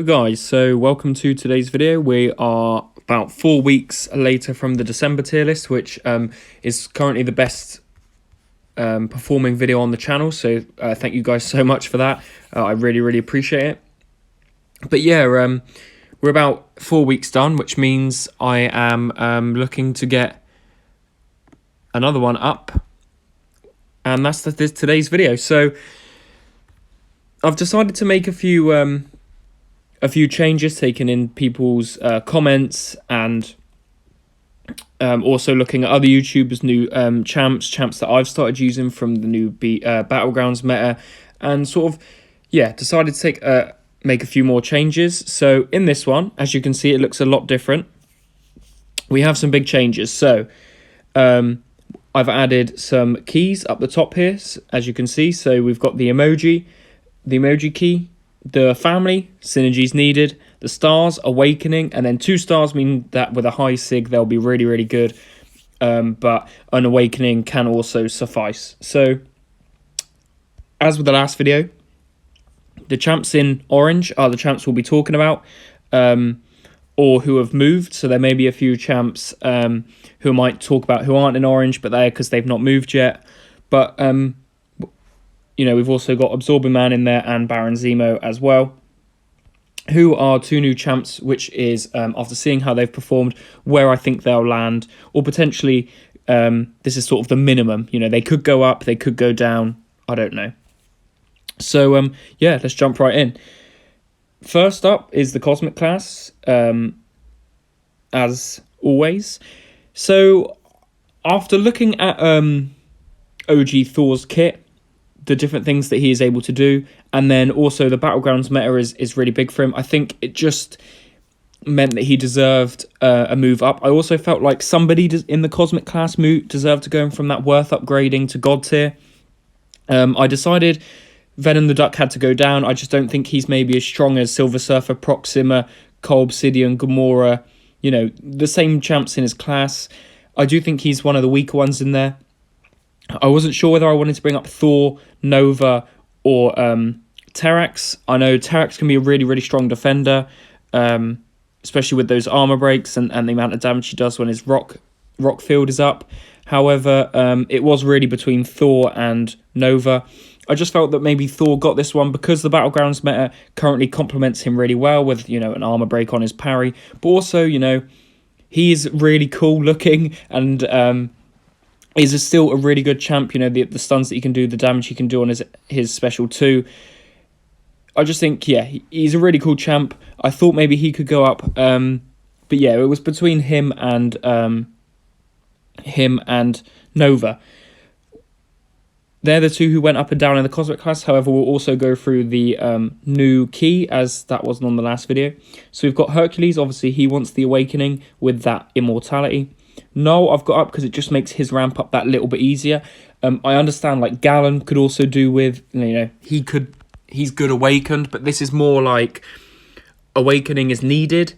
Guys, so welcome to today's video. We are about 4 weeks later from the December tier list, which is currently the best performing video on the channel, so thank you guys so much for that. I really appreciate it. But yeah, we're about 4 weeks done, which means I am looking to get another one up, and that's today's video. So I've decided to make a few changes, taking in people's comments, and also looking at other YouTubers' new champs that I've started using from the new Battlegrounds meta, and sort of, yeah, decided to make a few more changes. So in this one, as you can see, it looks a lot different. We have some big changes. So I've added some keys up the top here, as you can see. So we've got the emoji key, the family, synergies needed, the stars, awakening, and then 2 stars mean that with a high sig they'll be really good, but an awakening can also suffice. So as with the last video, the champs in orange are the champs we'll be talking about, or who have moved. So there may be a few champs who I might talk about who aren't in orange, but they're because they've not moved yet. But you know, we've also got Absorbing Man in there and Baron Zemo as well, who are 2 new champs, which is, after seeing how they've performed, where I think they'll land, or potentially this is sort of the minimum. You know, they could go up, they could go down, I don't know. So, yeah, let's jump right in. First up is the Cosmic class, as always. So, after looking at OG Thor's kit, the different things that he is able to do, and then also the Battlegrounds meta is really big for him. I think it just meant that he deserved a move up. I also felt like somebody in the Cosmic class deserved to go from that worth upgrading to God tier. I decided Venom the Duck had to go down. I just don't think he's maybe as strong as Silver Surfer, Proxima, Cole Obsidian, Gamora, you know, the same champs in his class. I do think he's one of the weaker ones in there. I wasn't sure whether I wanted to bring up Thor, Nova, or Terrax. I know Terrax can be a really strong defender, especially with those armor breaks and the amount of damage he does when his rock field is up. However, it was really between Thor and Nova. I just felt that maybe Thor got this one because the Battlegrounds meta currently complements him really well with, you know, an armor break on his parry. But also, you know, he's really cool looking, and is still a really good champ. You know, the stuns that he can do, the damage he can do on his special too. I just think, yeah, he's a really cool champ. I thought maybe he could go up, but yeah, it was between him and Nova. They're the 2 who went up and down in the Cosmic class. However, we'll also go through the new key, as that wasn't on the last video. So we've got Hercules. Obviously, he wants the awakening with that immortality. Null I've got up because it just makes his ramp up that little bit easier. I understand like Gallon could also do with, you know, he's good awakened, but this is more like awakening is needed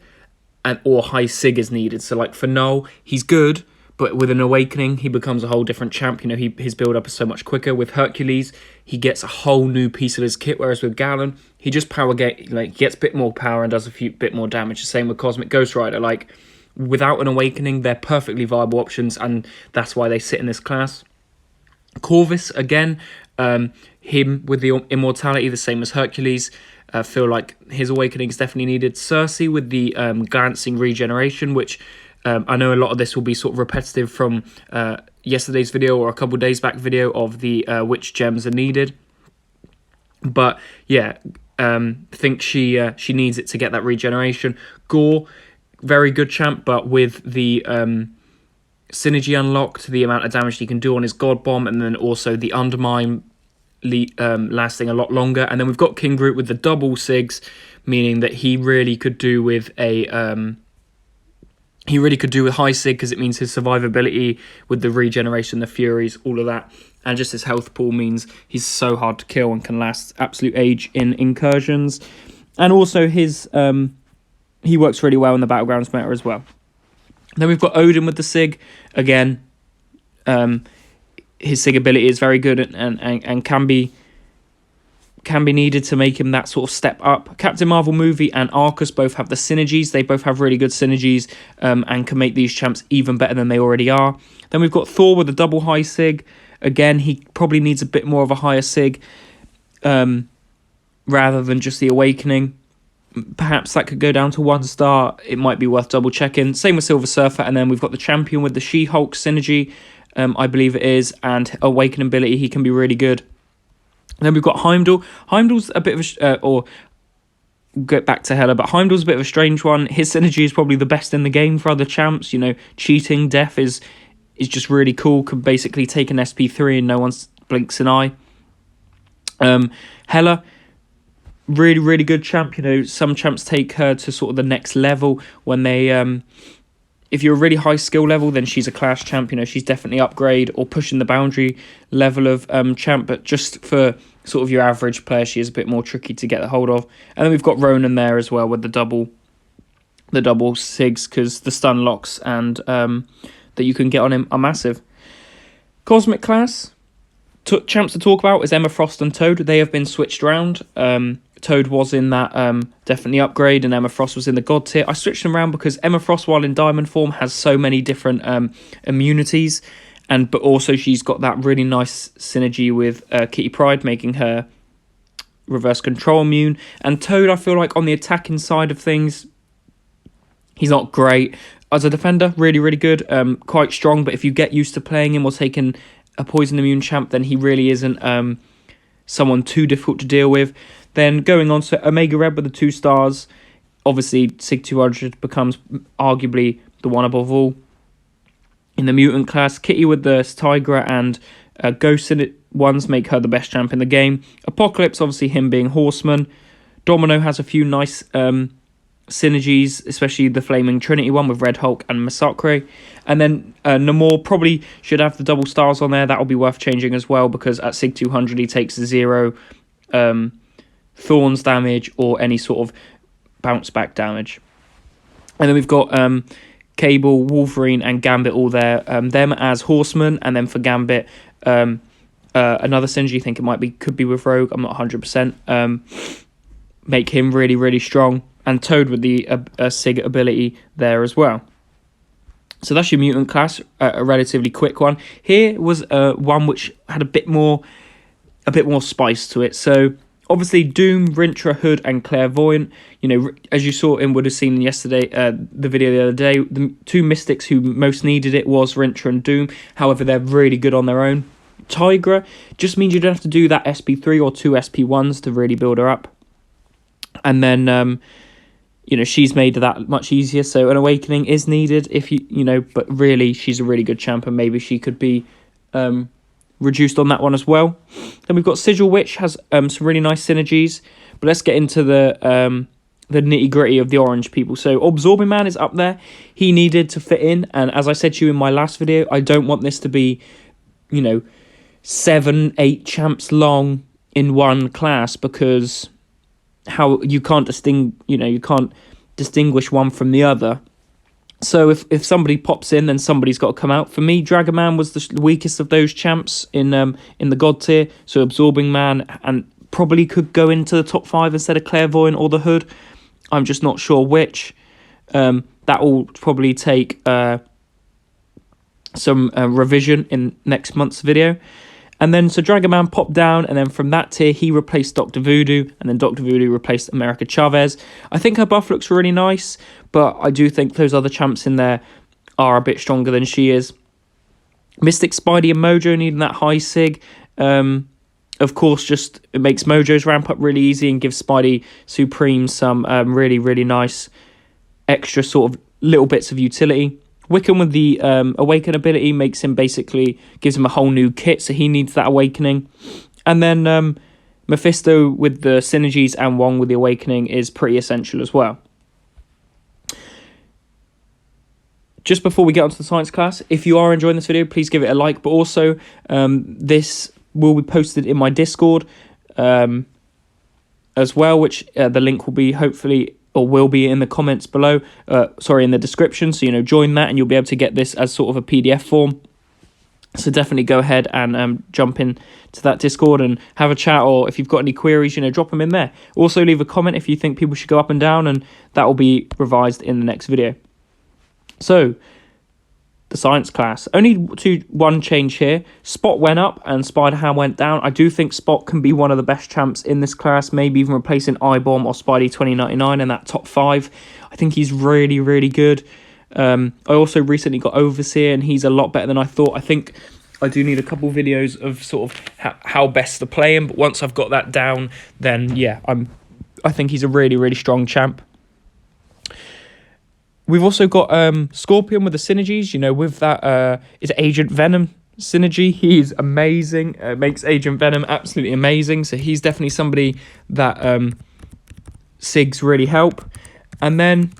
or high sig is needed. So like for Null, he's good, but with an awakening he becomes a whole different champ. You know, his build up is so much quicker. With Hercules, he gets a whole new piece of his kit, whereas with Gallon, he just gets a bit more power and does a bit more damage. The same with Cosmic Ghost Rider. Like, without an awakening, they're perfectly viable options, and that's why they sit in this class. Corvus, again, him with the immortality, the same as Hercules. Feel like his awakening is definitely needed. Cersei with the glancing regeneration, which I know a lot of this will be sort of repetitive from yesterday's video or a couple days back video of the which gems are needed. But yeah, think she needs it to get that regeneration. Gore, very good champ, but with the synergy unlocked, the amount of damage he can do on his God Bomb, and then also the Undermine lasting a lot longer. And then we've got King Groot with the double SIGs, meaning that he really could do with high SIG, because it means his survivability with the regeneration, the Furies, all of that, and just his health pool means he's so hard to kill and can last absolute age in incursions. And also his he works really well in the Battlegrounds meta as well. Then we've got Odin with the SIG. Again, his SIG ability is very good and can be can be needed to make him that sort of step up. Captain Marvel movie and Arcus both have the synergies. They both have really good synergies and can make these champs even better than they already are. Then we've got Thor with a double high sig. Again, he probably needs a bit more of a higher sig rather than just the Awakening. Perhaps that could go down to 1 star. It might be worth double checking. Same with Silver Surfer. And then we've got the Champion with the She-Hulk synergy, I believe it is, and Awakening ability. He can be really good. And then we've got Heimdall. Heimdall's a bit of a... or get back to Hela, but Heimdall's a bit of a strange one. His synergy is probably the best in the game for other champs. You know, cheating, death is just really cool. Can basically take an SP3 and no one blinks an eye. Hela, really, really good champ. You know, some champs take her to sort of the next level when they... if you're a really high skill level, then she's a class champ. You know, she's definitely upgrade or pushing the boundary level of champ. But just for sort of your average player, she is a bit more tricky to get a hold of. And then we've got Ronan there as well with the double SIGs, because the stun locks and that you can get on him are massive. Cosmic class champs to talk about is Emma Frost and Toad. They have been switched around. Toad was in that definitely upgrade, and Emma Frost was in the God tier. I switched them around because Emma Frost, while in diamond form, has so many different immunities, but also she's got that really nice synergy with Kitty Pryde, making her reverse control immune. And Toad, I feel like on the attacking side of things, he's not great. As a defender, really, really good, quite strong, but if you get used to playing him or taking a poison immune champ, then he really isn't someone too difficult to deal with. Then going on to Omega Red with the 2 stars, obviously Sig 200 becomes arguably the one above all. In the Mutant class, Kitty with the Tigra and Ghost in it ones make her the best champ in the game. Apocalypse, obviously him being Horseman. Domino has a few nice synergies, especially the Flaming Trinity one with Red Hulk and Massacre. And then Namor probably should have the double stars on there. That'll be worth changing as well, because at Sig 200 he takes 0 Thorns damage or any sort of bounce back damage. And then we've got Cable, Wolverine and Gambit all there. Them as Horsemen, and then for Gambit another synergy, I think it could be with Rogue, I'm not 100%. Make him really, really strong. And Toad with the Sig ability there as well. So that's your Mutant class, a relatively quick one. Here was one which had a bit more spice to it. So obviously Doom, Rintrah, Hood and Clairvoyant. You know, as you saw and would have seen yesterday, the video the other day, the 2 Mystics who most needed it was Rintrah and Doom. However, they're really good on their own. Tigra just means you don't have to do that SP3 or 2 SP1s to really build her up. And then you know, she's made that much easier, so an Awakening is needed if you know, but really she's a really good champ, and maybe she could be reduced on that one as well. Then we've got Sigil Witch, has some really nice synergies, but let's get into the nitty gritty of the orange people. So Absorbing Man is up there. He needed to fit in, and as I said to you in my last video, I don't want this to be, you know, 7-8 champs long in one class, because how you can't distinguish one from the other. So if somebody pops in, then somebody's got to come out. For me, Dragon Man was the weakest of those champs in the God tier. So Absorbing Man and probably could go into the top 5 instead of Clairvoyant or the Hood. I'm just not sure which. That will probably take some revision in next month's video. And then, so Dragon Man popped down, and then from that tier, he replaced Dr. Voodoo, and then Dr. Voodoo replaced America Chavez. I think her buff looks really nice, but I do think those other champs in there are a bit stronger than she is. Mystic, Spidey, and Mojo needing that high sig. Of course, just it makes Mojo's ramp up really easy and gives Spidey Supreme some really, really nice extra sort of little bits of utility. Wiccan with the Awaken ability makes him gives him a whole new kit, so he needs that Awakening. And then Mephisto with the synergies and Wong with the Awakening is pretty essential as well. Just before we get onto the science class, if you are enjoying this video, please give it a like, but also this will be posted in my Discord as well, which the link will be hopefully or will be in the comments below, in the description. So, you know, join that and you'll be able to get this as sort of a PDF form. So definitely go ahead and jump in to that Discord and have a chat, or if you've got any queries, drop them in there. Also leave a comment if you think people should go up and down, and that will be revised in the next video. So the science class, only one change here. Spot went up and Spider-Ham went down. I do think Spot can be one of the best champs in this class, maybe even replacing iBomb or Spidey 2099 in that top 5. I think he's really, really good. I also recently got Overseer, and he's a lot better than I thought. I think I do need a couple videos of sort of how best to play him, but once I've got that down, then yeah, I think he's a really, really strong champ. We've also got Scorpion with the synergies, with that is Agent Venom synergy. He's amazing. Makes Agent Venom absolutely amazing. So he's definitely somebody that SIGs really help. And then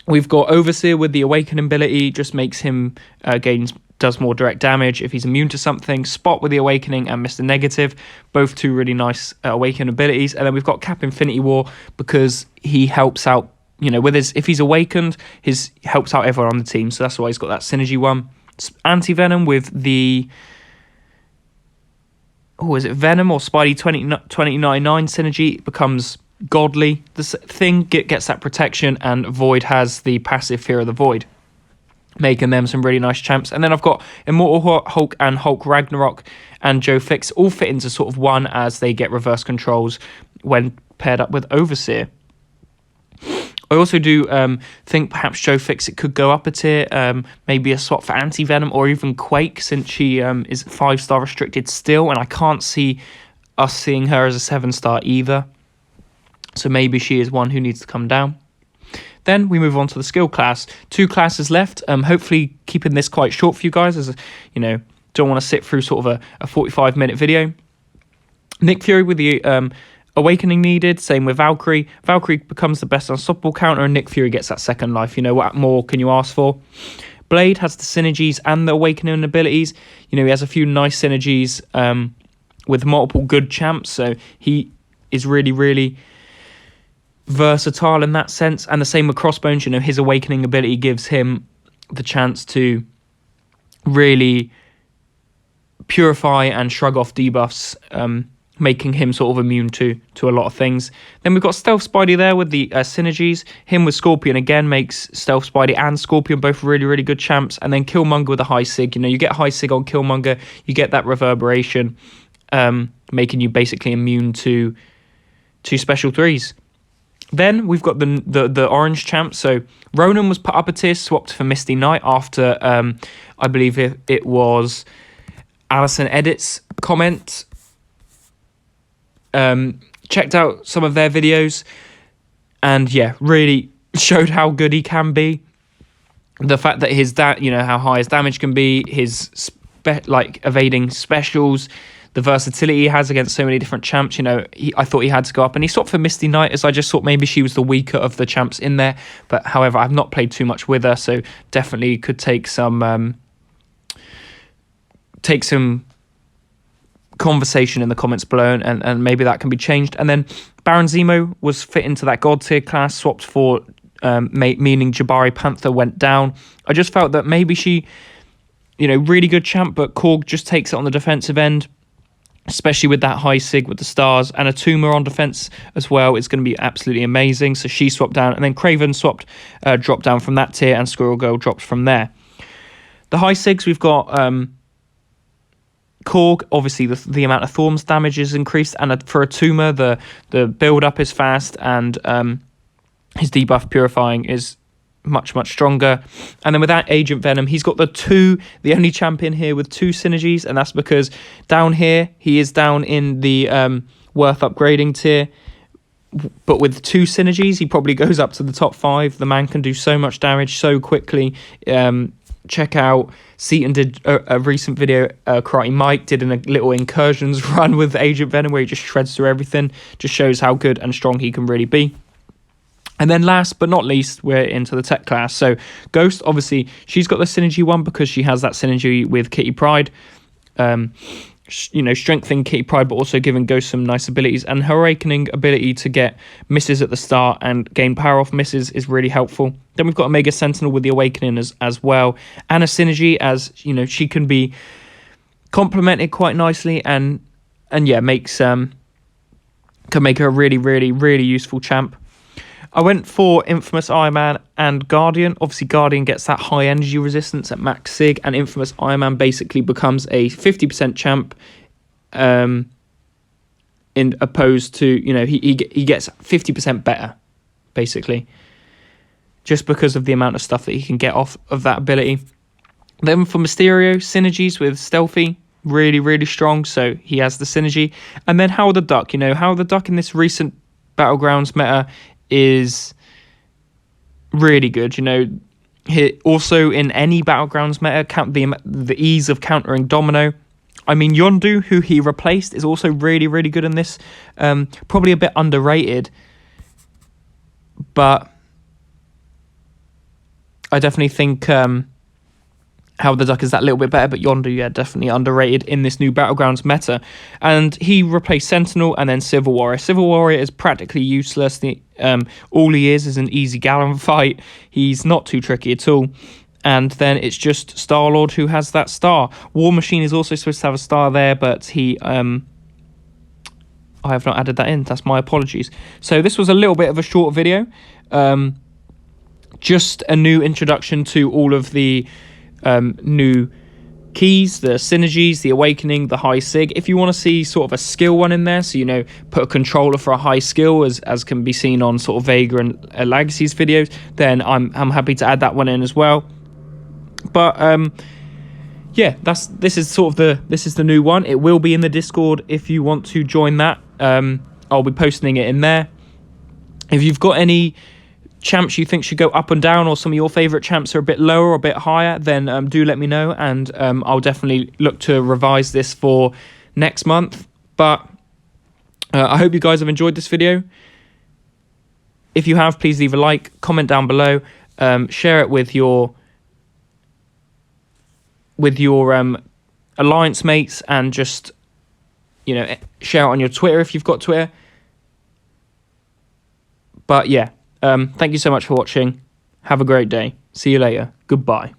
we've got Overseer with the Awakening ability, just makes him does more direct damage if he's immune to something. Spot with the Awakening and Mr. Negative, both two really nice Awakening abilities. And then we've got Cap Infinity War because he helps out, with if he's awakened, helps out everyone on the team. So that's why he's got that synergy one. Anti-Venom with the, is it Venom or Spidey 2099 synergy? It becomes godly. This thing gets that protection, and Void has the passive Fear of the Void, making them some really nice champs. And then I've got Immortal Hulk and Hulk Ragnarok and Joe Fix all fit into sort of one, as they get reverse controls when paired up with Overseer. I also do think perhaps Joe Fix it could go up a tier, maybe a swap for Anti-Venom or even Quake, since she is 5-star restricted still, and I can't see us seeing her as a 7-star either. So maybe she is one who needs to come down. Then we move on to the skill class. 2 classes left. Hopefully keeping this quite short for you guys, as don't want to sit through sort of a 45-minute video. Nick Fury with the Awakening needed. Same with Valkyrie. Valkyrie becomes the best unstoppable counter, and Nick Fury gets that second life. What more can you ask for? Blade has the synergies and the Awakening abilities. He has a few nice synergies with multiple good champs, so he is really, really versatile in that sense. And the same with Crossbones. His Awakening ability gives him the chance to really purify and shrug off debuffs, making him sort of immune to a lot of things. Then we've got Stealth Spidey there with the synergies. Him with Scorpion again makes Stealth Spidey and Scorpion both really, really good champs. And then Killmonger with a high sig. You get high sig on Killmonger, you get that reverberation, making you basically immune to special 3s. Then we've got the orange champ. So Ronan was put up a tier, swapped for Misty Knight after I believe it was Alison Edits comment. Checked out some of their videos, and yeah, really showed how good he can be. The fact that his how high his damage can be, his evading specials, the versatility he has against so many different champs. I thought he had to go up, and he swapped for Misty Knight, as I just thought maybe she was the weaker of the champs in there. But however, I've not played too much with her, so definitely could take some conversation in the comments below, and maybe that can be changed. And then Baron Zemo was fit into that god tier class, swapped for meaning Jabari Panther went down. I just felt that maybe she, really good champ, but Korg just takes it on the defensive end, especially with that high sig with the stars, and a tumor on defense as well is going to be absolutely amazing. So she swapped down, and then Craven dropped down from that tier, and Squirrel Girl dropped from there. The high sigs, we've got Korg, obviously the amount of Thorns damage is increased, and for a tumor the build up is fast, and his debuff purifying is much stronger. And then with that Agent Venom, he's got the only champion here with 2 synergies, and that's because down here he is down in the worth upgrading tier, but with 2 synergies he probably goes up to the top 5. The man can do so much damage so quickly. Check out Seaton did a recent video, Karate Mike did a little incursions run with Agent Venom where he just shreds through everything. Just shows how good and strong he can really be. And then last but not least, we're into the tech class. So Ghost, obviously, she's got the synergy one because she has that synergy with Kitty Pryde. Strengthening Kitty Pryde, but also giving Ghost some nice abilities. And her Awakening ability to get misses at the start and gain power off misses is really helpful. Then we've got Omega Sentinel with the Awakening as well. And a synergy, as she can be complemented quite nicely, and yeah, makes can make her a really, really, really useful champ. I went for Infamous Iron Man and Guardian. Obviously, Guardian gets that high energy resistance at max sig, and Infamous Iron Man basically becomes a 50% champ. In opposed to, you know, he gets 50% better, basically, just because of the amount of stuff that he can get off of that ability. Then for Mysterio, synergies with Stealthy, really, really strong, so he has the synergy. And then Howard the Duck, you know, Howard the Duck in this recent Battlegrounds meta is really good, you know. Also in any Battlegrounds meta, the ease of countering Domino. I mean, Yondu, who he replaced, is also really, really good in this. Probably a bit underrated, but I definitely think Howard the Duck is that little bit better, but Yondu, yeah, definitely underrated in this new Battlegrounds meta. And he replaced Sentinel and then Civil Warrior. Civil Warrior is practically useless. All he is an easy Gallon fight. He's not too tricky at all. And then it's just Star-Lord who has that star. War Machine is also supposed to have a star there, but he... I have not added that in. That's my apologies. So this was a little bit of a short video. Just a new introduction to all of the new keys, the synergies, the awakening, the high sig. If you want to see sort of a skill one in there, so, you know, put a controller for a high skill, as can be seen on sort of Vega and Legacy's videos, then I'm happy to add that one in as well. But yeah, this is the new one. It will be in the Discord if you want to join that. I'll be posting it in there. If you've got any champs you think should go up and down, or some of your favorite champs are a bit lower or a bit higher, then do let me know, and I'll definitely look to revise this for next month. But I hope you guys have enjoyed this video. If you have, please leave a like, comment down below, share it with your alliance mates, and just, you know, share it on your Twitter if you've got Twitter. But yeah, thank you so much for watching. Have a great day. See you later. Goodbye.